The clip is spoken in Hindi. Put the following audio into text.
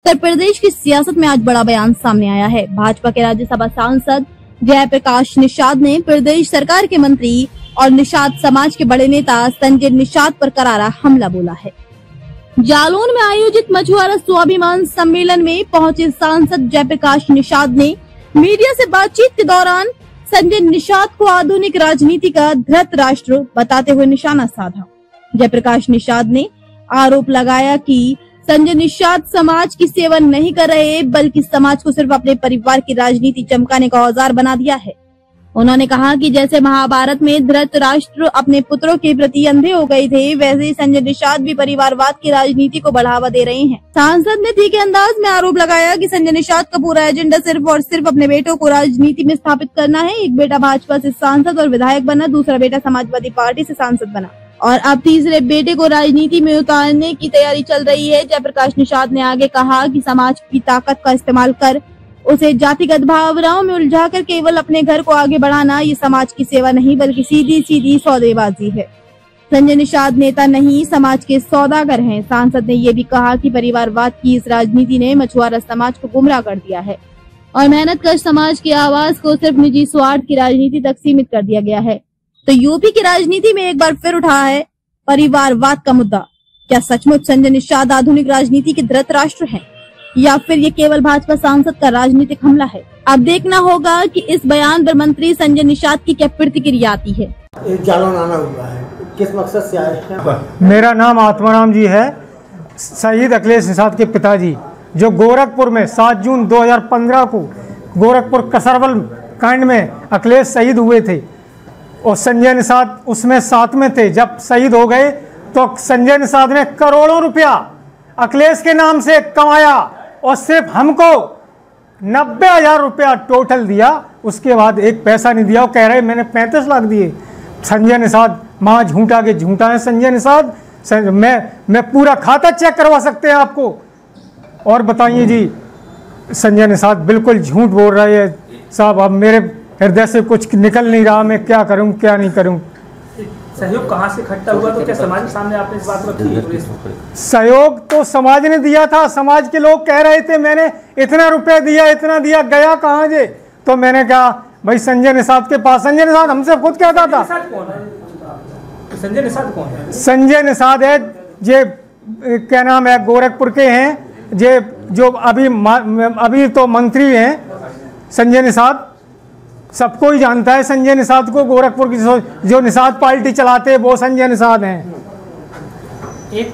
उत्तर प्रदेश की सियासत में आज बड़ा बयान सामने आया है। भाजपा के राज्यसभा सांसद जयप्रकाश निषाद ने प्रदेश सरकार के मंत्री और निषाद समाज के बड़े नेता संजय निषाद पर करारा हमला बोला है। जालौन में आयोजित मछुआरा स्वाभिमान सम्मेलन में पहुंचे सांसद जयप्रकाश निषाद ने मीडिया से बातचीत के दौरान संजय निषाद को आधुनिक राजनीति का धृतराष्ट्र बताते हुए निशाना साधा। जयप्रकाश निषाद ने आरोप लगाया कि संजय निषाद समाज की सेवा नहीं कर रहे, बल्कि समाज को सिर्फ अपने परिवार की राजनीति चमकाने का औजार बना दिया है। उन्होंने कहा कि जैसे महाभारत में धृतराष्ट्र अपने पुत्रों के प्रति अंधे हो गए थे, वैसे ही संजय निषाद भी परिवारवाद की राजनीति को बढ़ावा दे रहे हैं। सांसद ने तीखे अंदाज में आरोप लगाया कि संजय निषाद का पूरा एजेंडा सिर्फ और सिर्फ अपने बेटों को राजनीति में स्थापित करना है। एक बेटा भाजपा से सांसद और विधायक बना, दूसरा बेटा समाजवादी पार्टी से सांसद बना और अब तीसरे बेटे को राजनीति में उतारने की तैयारी चल रही है। जयप्रकाश निषाद ने आगे कहा कि समाज की ताकत का इस्तेमाल कर उसे जातिगत भावनाओं में उलझाकर केवल अपने घर को आगे बढ़ाना, ये समाज की सेवा नहीं बल्कि सीधी सीधी सौदेबाजी है। संजय निषाद नेता नहीं, समाज के सौदागर हैं। सांसद ने ये भी कहा कि परिवारवाद की इस राजनीति ने मछुआरा समाज को गुमराह कर दिया है और मेहनतकश समाज की आवाज को सिर्फ निजी स्वार्थ की राजनीति तक सीमित कर दिया गया है। तो यूपी की राजनीति में एक बार फिर उठा है परिवारवाद का मुद्दा। क्या सचमुच संजय निषाद आधुनिक राजनीति के धृतराष्ट्र हैं या फिर ये केवल भाजपा सांसद का राजनीतिक हमला है? अब देखना होगा कि इस बयान पर मंत्री संजय निषाद की क्या प्रतिक्रिया आती है। जालौन आना हुआ है, किस मकसद से आए हैं? मेरा नाम आत्माराम जी है। शहीद अखिलेश निषाद के पिताजी जो गोरखपुर में 7 जून 2015 को गोरखपुर कसरवल कांड में अखिलेश शहीद हुए थे और संजय निषाद उसमें साथ में थे। जब शहीद हो गए तो संजय निषाद ने करोड़ों रुपया अखिलेश के नाम से कमाया और सिर्फ हमको 90,000 रुपया टोटल दिया। उसके बाद एक पैसा नहीं दिया। वो कह रहे मैंने 35 लाख दिए। संजय निषाद माँ झूठा के झूठा है। संजय निषाद मैं पूरा खाता चेक करवा सकते हैं आपको। और बताइए जी, संजय निषाद बिल्कुल झूठ बोल रहे हैं साहब। अब मेरे हृदय से कुछ निकल नहीं रहा, मैं क्या करूं क्या नहीं करूं। सहयोग कहां से इकट्ठा हुआ? तो क्या समाज के सामने आपने इस बात रखी? सहयोग तो समाज ने दिया था। समाज के लोग कह रहे थे मैंने इतना रुपया दिया, इतना दिया, गया कहाँ जे? तो मैंने कहा भाई संजय निषाद के पास। संजय निषाद हमसे खुद कहता था। संजय निषाद कौन है? संजय निषाद है जे क्या नाम है, गोरखपुर के हैं जे, जो अभी तो मंत्री हैं। संजय निषाद सबको ही जानता है। संजय निषाद को गोरखपुर की जो निषाद पार्टी चलाते हैं वो संजय निषाद हैं। एक